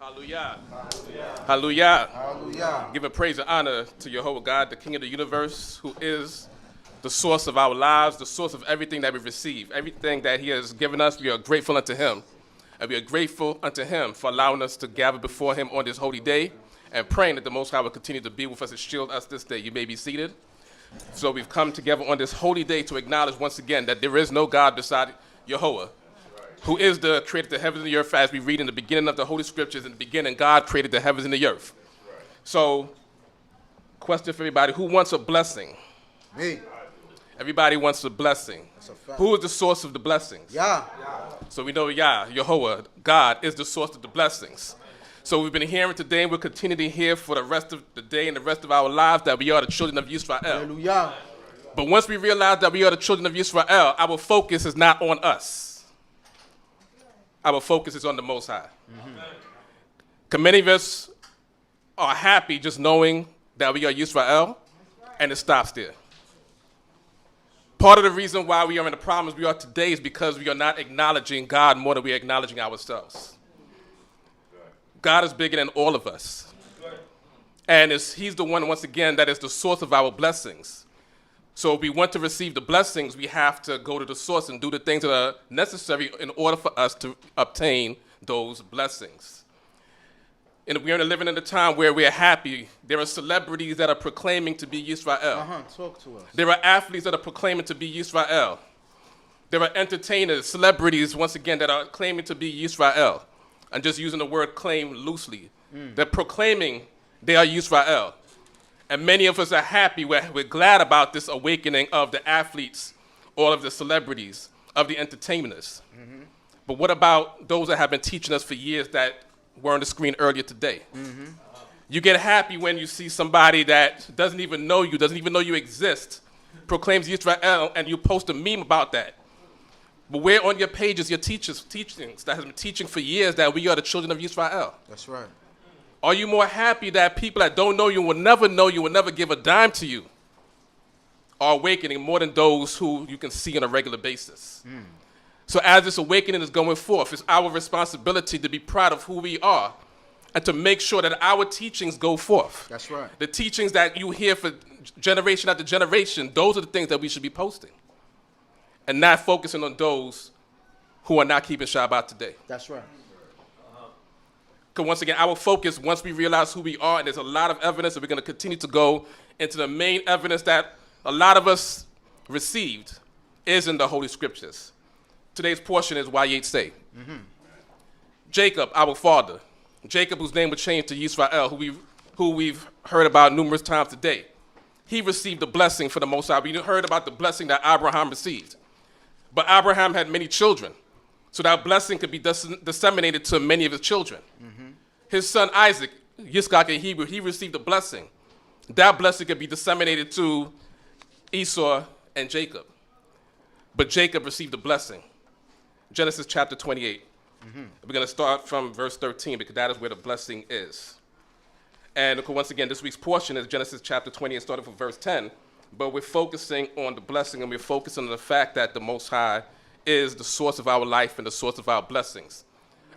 Hallelujah. Hallelujah. Hallelujah. Hallelujah. Giving praise and honor to Jehovah God, the King of the universe, who is the source of our lives, the source of everything that we receive. Everything that he has given us, we are grateful unto him. And we are grateful unto him for allowing us to gather before him on this holy day and praying that the Most High will continue to be with us and shield us this day. You may be seated. So we've come together on this holy day to acknowledge once again that there is no God beside Jehovah, who is the creator of the heavens and the earth, as we read in the beginning of the Holy Scriptures. In the beginning, God created the heavens and the earth. So, question for everybody, who wants a blessing? Me. Everybody wants a blessing. That's a fact. Who is the source of the blessings? Yah. So we know Yah, Jehovah, God, is the source of the blessings. So we've been hearing today, and we'll continue to hear for the rest of the day and the rest of our lives that we are the children of Yisrael. Hallelujah. But once we realize that we are the children of Yisrael, our focus is not on us. Our focus is on the Most High. Because many of us are happy just knowing that we are Yisrael, and it stops there. Part of the reason why we are in the problems we are today is because we are not acknowledging God more than we are acknowledging ourselves. God is bigger than all of us. And he's the one, once again, that is the source of our blessings. So if we want to receive the blessings, we have to go to the source and do the things that are necessary in order for us to obtain those blessings. And we are living in a time where we are happy. There are celebrities that are proclaiming to be Yisrael. Talk to us. There are athletes that are proclaiming to be Yisrael. There are entertainers, celebrities, once again, that are claiming to be Yisrael. I'm just using the word claim loosely. They're proclaiming they are Yisrael. And many of us are happy. We're glad about this awakening of the athletes, all of the celebrities, of the entertainers. But what about those that have been teaching us for years that were on the screen earlier today? You get happy when you see somebody that doesn't even know you, doesn't even know you exist, proclaims Israel, and you post a meme about that. But where on your pages your teachings that have been teaching for years that we are the children of Israel? That's right. Are you more happy that people that don't know you, will never give a dime to you, are awakening more than those who you can see on a regular basis? So as this awakening is going forth, it's our responsibility to be proud of who we are and to make sure that our teachings go forth. That's right. The teachings that you hear for generation after generation, those are the things that we should be posting and not focusing on those who are not keeping Shabbat today. That's right. Because once again, our focus, once we realize who we are, and there's a lot of evidence, and we're going to continue to go into the main evidence that a lot of us received, is in the Holy Scriptures. Today's portion is YAH. Jacob, our father. Jacob, whose name was changed to Yisrael, who we've heard about numerous times today. He received a blessing for the Most High. We heard about the blessing that Abraham received. But Abraham had many children. So that blessing could be disseminated to many of his children. His son Isaac, Yitzchak in Hebrew, he received a blessing. That blessing could be disseminated to Esau and Jacob. But Jacob received a blessing. Genesis chapter 28. We're going to start from verse 13 because that is where the blessing is. And once again, this week's portion is Genesis chapter 20 and starting from verse 10. But we're focusing on the blessing, and we're focusing on the fact that the Most High is the source of our life and the source of our blessings,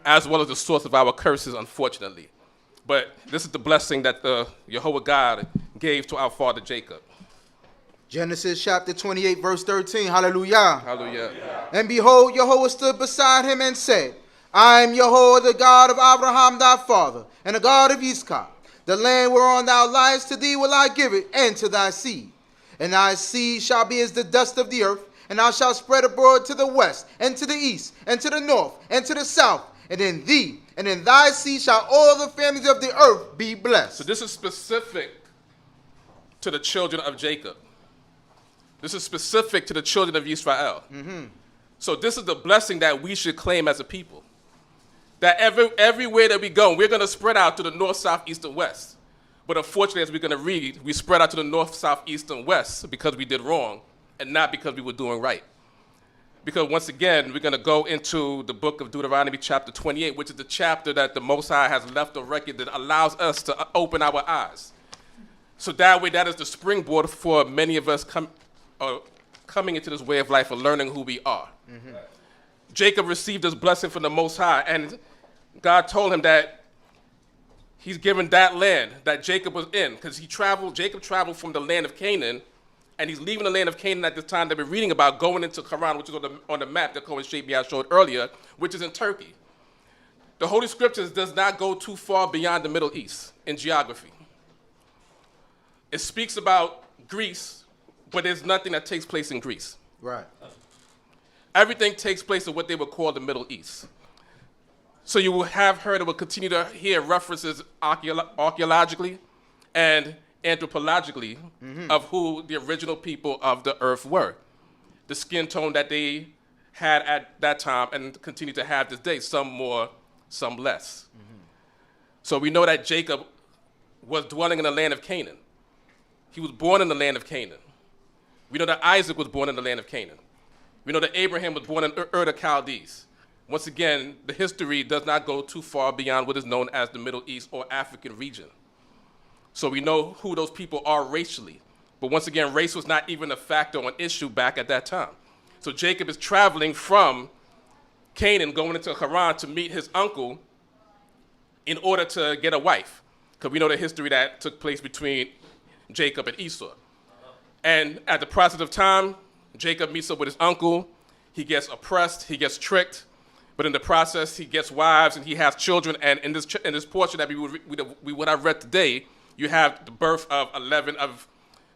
as well as the source of our curses, unfortunately. But this is the blessing that the Jehovah God gave to our father Jacob. Genesis chapter 28, verse 13. Hallelujah. Hallelujah. And behold, Jehovah stood beside him and said, I am Jehovah, the God of Abraham thy father, and the God of Yitzchak. The land whereon thou liest, to thee will I give it, and to thy seed. And thy seed shall be as the dust of the earth, and thou shalt spread abroad to the west, and to the east, and to the north, and to the south. And in thee, and in thy seed shall all the families of the earth be blessed. So this is specific to the children of Jacob. This is specific to the children of Israel. So this is the blessing that we should claim as a people. That everywhere that we go, we're going to spread out to the north, south, east, and west. But unfortunately, as we're going to read, we spread out to the north, south, east, and west because we did wrong and not because we were doing right. Because once again, we're going to go into the book of Deuteronomy chapter 28, which is the chapter that the Most High has left on record that allows us to open our eyes. So that way, that is the springboard for many of us coming into this way of life and learning who we are. Jacob received this blessing from the Most High, and God told him that he's given that land that Jacob was in, because Jacob traveled from the land of Canaan, and he's leaving the land of Canaan at this time that we're reading about, going into Haran, which is on the map that CHOKMAH YAH showed earlier, which is in Turkey. The Holy Scriptures does not go too far beyond the Middle East in geography. It speaks about Greece, but there's nothing that takes place in Greece. Right. Everything takes place in what they would call the Middle East. So you will have heard and will continue to hear references archaeologically and anthropologically of who the original people of the earth were. The skin tone that they had at that time and continue to have this day, some more, some less. So we know that Jacob was dwelling in the land of Canaan. He was born in the land of Canaan. We know that Isaac was born in the land of Canaan. We know that Abraham was born in Ur the Chaldees. Once again, the history does not go too far beyond what is known as the Middle East or African region. So we know who those people are racially. But once again, race was not even a factor or an issue back at that time. So Jacob is traveling from Canaan, going into Haran to meet his uncle in order to get a wife. Because we know the history that took place between Jacob and Esau. And at the process of time, Jacob meets up with his uncle. He gets oppressed, he gets tricked. But in the process, he gets wives and he has children. And in this portion that we would have read today, you have the birth of 11 of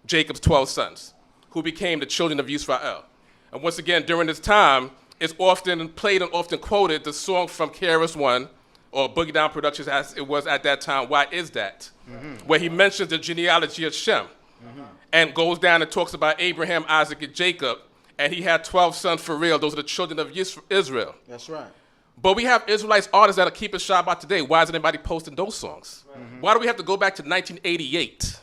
Jacob's 12 sons, who became the children of Yisrael. And once again, during this time, it's often played and often quoted the song from KRS-One, or Boogie Down Productions as it was at that time, Why Is That? Where he mentions the genealogy of Shem, and goes down and talks about Abraham, Isaac, and Jacob, and he had 12 sons for real. Those are the children of Israel. That's right. But we have Israelites artists that are keeping Shabbat today. Why isn't anybody posting those songs? Why do we have to go back to 1988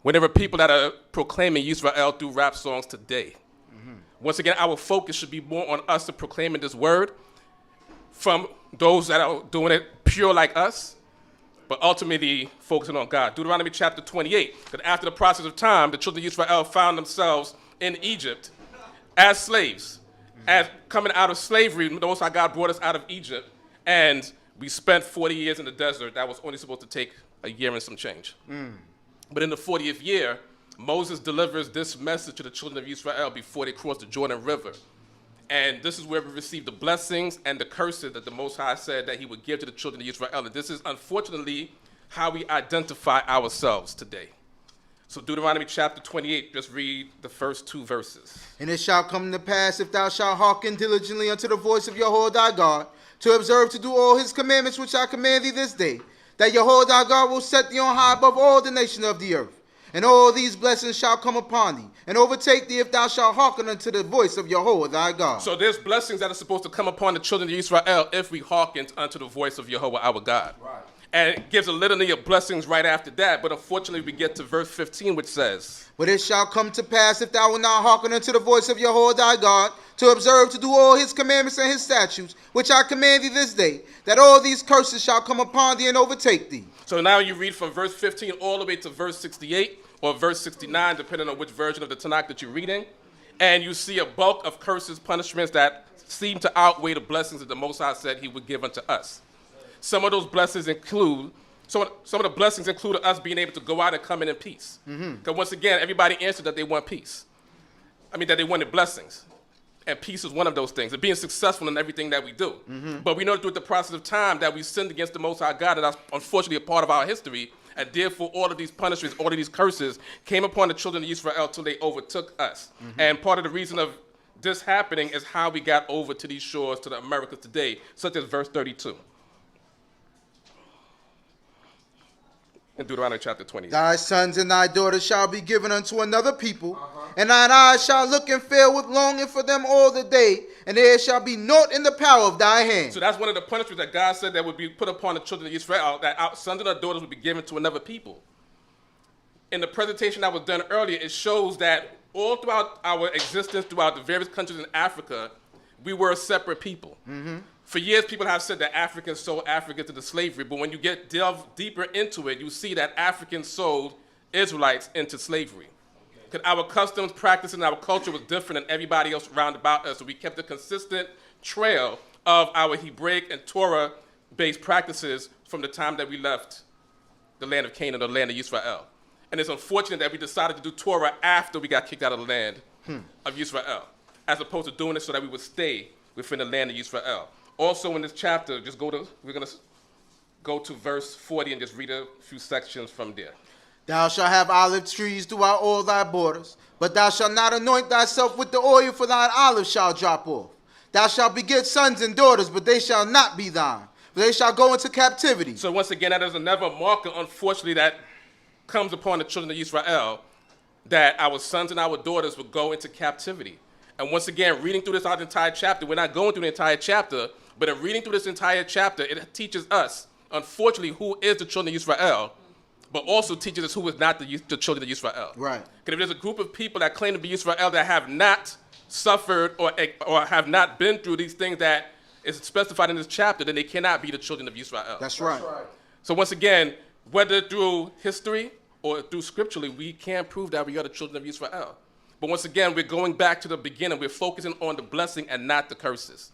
when there were people that are proclaiming Yisrael through rap songs today? Once again, our focus should be more on us to proclaiming this word from those that are doing it pure like us, but ultimately focusing on God. Deuteronomy chapter 28, that after the process of time, the children of Israel found themselves in Egypt as slaves. As coming out of slavery, the Most High God brought us out of Egypt, and we spent 40 years in the desert. That was only supposed to take a year and some change. But in the 40th year, Moses delivers this message to the children of Israel before they cross the Jordan River. And this is where we receive the blessings and the curses that the Most High said that he would give to the children of Israel. And this is, unfortunately, how we identify ourselves today. So Deuteronomy chapter 28, just read the first 2 verses. And it shall come to pass, if thou shalt hearken diligently unto the voice of Yahweh thy God, to observe to do all his commandments which I command thee this day, that Yahweh thy God will set thee on high above all the nations of the earth. And all these blessings shall come upon thee, and overtake thee if thou shalt hearken unto the voice of Yahweh thy God. So there's blessings that are supposed to come upon the children of Israel if we hearken unto the voice of Yahweh our God. Right. And it gives a litany of blessings right after that, but unfortunately we get to verse 15, which says, But it shall come to pass, if thou wilt not hearken unto the voice of Yahweh thy God, to observe to do all his commandments and his statutes, which I command thee this day, that all these curses shall come upon thee and overtake thee. So now you read from verse 15 all the way to verse 68, or verse 69, depending on which version of the Tanakh that you're reading, and you see a bulk of curses, punishments that seem to outweigh the blessings that the Most High said he would give unto us. Some of those blessings include, some of the blessings include us being able to go out and come in peace. Because once again, everybody answered that they want peace. That they wanted blessings. And peace is one of those things, and being successful in everything that we do. But we know through the process of time that we sinned against the Most High God, and that's unfortunately a part of our history, and therefore all of these punishments, all of these curses came upon the children of Israel till they overtook us. And part of the reason of this happening is how we got over to these shores, to the Americas today, such as verse 32. In Deuteronomy chapter 20. Thy sons and thy daughters shall be given unto another people, and thine eyes shall look and fill with longing for them all the day, and there shall be naught in the power of thy hand. So that's one of the punishments that God said that would be put upon the children of Israel, that our sons and our daughters would be given to another people. In the presentation that was done earlier, it shows that all throughout our existence, throughout the various countries in Africa, we were a separate people. For years, people have said that Africans sold Africans into slavery, but when you delve deeper into it, you see that Africans sold Israelites into slavery. Because our customs, practices, and our culture was different than everybody else around about us, so we kept a consistent trail of our Hebraic and Torah based practices from the time that we left the land of Canaan, or the land of Yisrael. And it's unfortunate that we decided to do Torah after we got kicked out of the land of Yisrael, as opposed to doing it so that we would stay within the land of Yisrael. Also in this chapter, we're going to go to verse 40 and just read a few sections from there. Thou shalt have olive trees throughout all thy borders, but thou shalt not anoint thyself with the oil, for thine olive shall drop off. Thou shalt beget sons and daughters, but they shall not be thine, for they shall go into captivity. So once again, that is another marker, unfortunately, that comes upon the children of Israel, that our sons and our daughters will go into captivity. And once again, reading through this entire chapter, we're not going through the entire chapter, but in reading through this entire chapter, it teaches us, unfortunately, who is the children of Israel, but also teaches us who is not the children of Israel. Right. Because if there's a group of people that claim to be Israel that have not suffered or have not been through these things that is specified in this chapter, then they cannot be the children of Israel. That's right. So once again, whether through history or through scripturally, we can't prove that we are the children of Israel. But once again, we're going back to the beginning. We're focusing on the blessing and not the curses.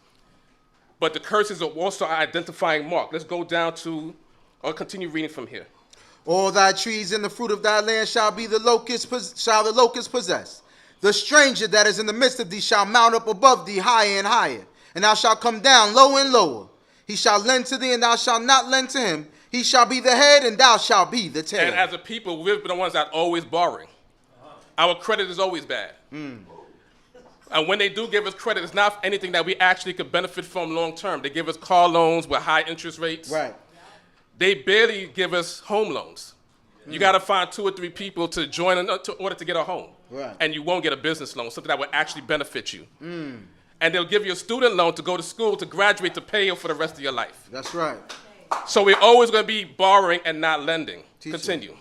But the curses are also our identifying mark. Let's go down to, or continue reading from here. All thy trees and the fruit of thy land shall the locust possess. The stranger that is in the midst of thee shall mount up above thee higher and higher, and thou shalt come down lower and lower. He shall lend to thee, and thou shalt not lend to him. He shall be the head, and thou shalt be the tail. And as a people, we've been the ones that are always borrowing. Our credit is always bad. And when they do give us credit, it's not anything that we actually could benefit from long term. They give us car loans with high interest rates. Right. They barely give us home loans. You got to find 2 or 3 people to join in order to get a home. Right. And you won't get a business loan, something that will actually benefit you. And they'll give you a student loan to go to school, to graduate, to pay you for the rest of your life. That's right. So we're always going to be borrowing and not lending. Continue.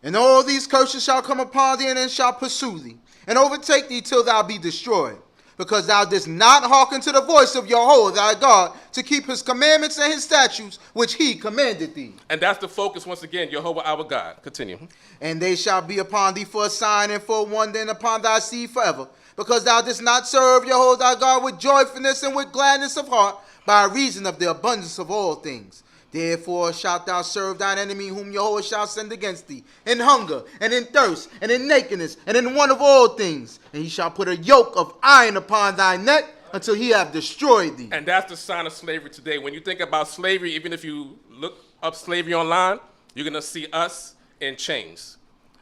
And all these curses shall come upon thee, and shall pursue thee, and overtake thee till thou be destroyed, because thou didst not hearken to the voice of Yahweh thy God, to keep his commandments and his statutes, which he commanded thee. And that's the focus, once again, Yahweh our God. Continue. And they shall be upon thee for a sign and for a wonder, and upon thy seed forever, because thou didst not serve Yahweh thy God with joyfulness and with gladness of heart, by reason of the abundance of all things. Therefore shalt thou serve thine enemy, whom Yahweh shall send against thee, in hunger, and in thirst, and in nakedness, and in want of all things. And he shall put a yoke of iron upon thy neck, until he have destroyed thee. And that's the sign of slavery today. When you think about slavery, even if you look up slavery online, you're going to see us in chains,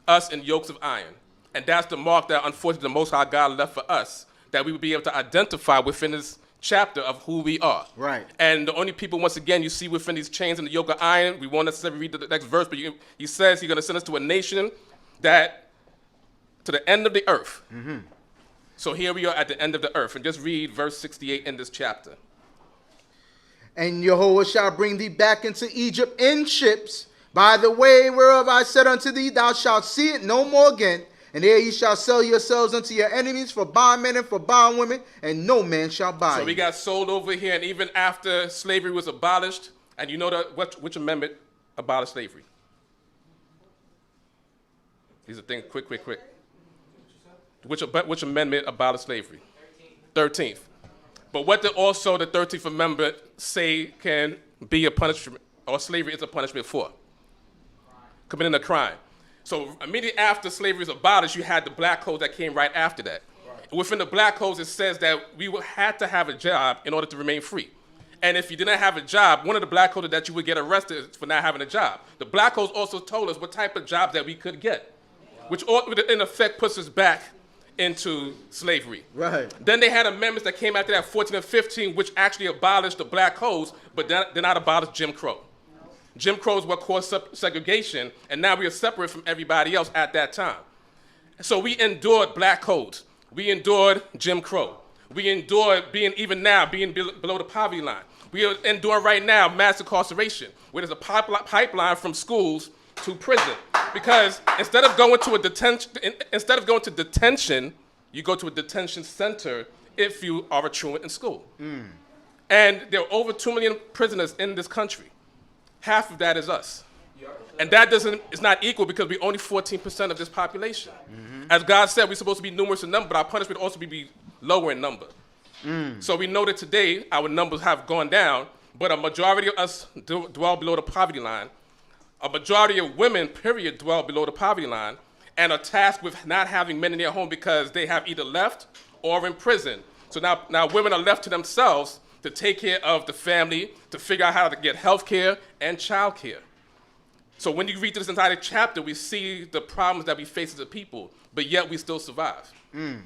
us in yokes of iron. And that's the mark that, unfortunately, the Most High God left for us, that we would be able to identify within this chapter of who we are. Right. And the only people, once again, you see within these chains and the yoke of iron, we won't necessarily read the next verse, but he says he's going to send us to a nation that, to the end of the earth. So here we are at the end of the earth. And just read verse 68 in this chapter. And Yahweh shall bring thee back into Egypt in ships, by the way whereof I said unto thee, thou shalt see it no more again. And there ye shall sell yourselves unto your enemies for bondmen and for bondwomen, and no man shall buy So we you. got sold over here, and even after slavery was abolished, and you know which amendment abolished slavery? These are things, quick. Which amendment abolished slavery? 13th. But what did also the 13th Amendment say can be a punishment, or slavery is a punishment for? Committing a crime. So immediately after slavery was abolished, you had the black codes that came right after that. Right. Within the black codes, it says that we had to have a job in order to remain free. And if you didn't have a job, one of the black codes that you would get arrested for not having a job. The black codes also told us what type of jobs that we could get, which in effect puts us back into slavery. Right. Then they had amendments that came after that, 14 and 15, which actually abolished the black codes, but did not abolish Jim Crow. Jim Crow is what caused segregation, and now we are separate from everybody else at that time. So we endured black codes. We endured Jim Crow. We endured being below the poverty line. We are enduring right now mass incarceration, where there's a pipeline from schools to prison. Because instead of going to detention, you go to a detention center if you are a truant in school. And there are over 2 million prisoners in this country. Half of that is us. And that is not equal because we're only 14% of this population. As God said, we're supposed to be numerous in number, but our punishment also be lower in number. So we know that today our numbers have gone down, but a majority of us dwell below the poverty line. A majority of women, period, dwell below the poverty line and are tasked with not having men in their home because they have either left or in prison. So now women are left to themselves to take care of the family, to figure out how to get health care and child care. So when you read this entire chapter, we see the problems that we face as a people, but yet we still survive.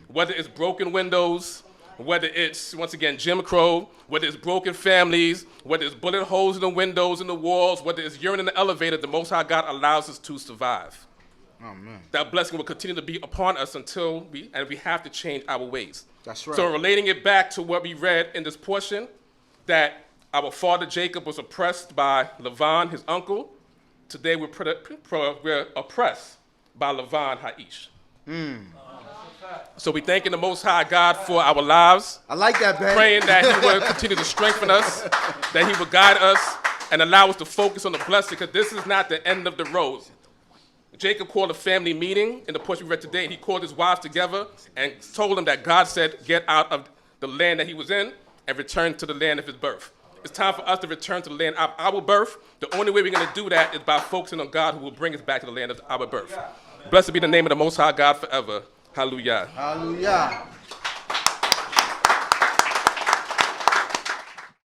Whether it's broken windows, whether it's, once again, Jim Crow, whether it's broken families, whether it's bullet holes in the windows and the walls, whether it's urine in the elevator, the Most High God allows us to survive. Oh, man. That blessing will continue to be upon us until we have to change our ways. That's right. So relating it back to what we read in this portion, that our father Jacob was oppressed by Lavan, his uncle. Today we're oppressed by Lavan Haish. So we thanking the Most High God for our lives. I like that, Ben. Praying that he will continue to strengthen us, that he will guide us, and allow us to focus on the blessing, because this is not the end of the road. Jacob called a family meeting in the portion we read today, and he called his wives together and told them that God said, get out of the land that he was in and return to the land of his birth. It's time for us to return to the land of our birth. The only way we're going to do that is by focusing on God, who will bring us back to the land of our birth. Blessed be the name of the Most High God forever. Hallelujah. Hallelujah.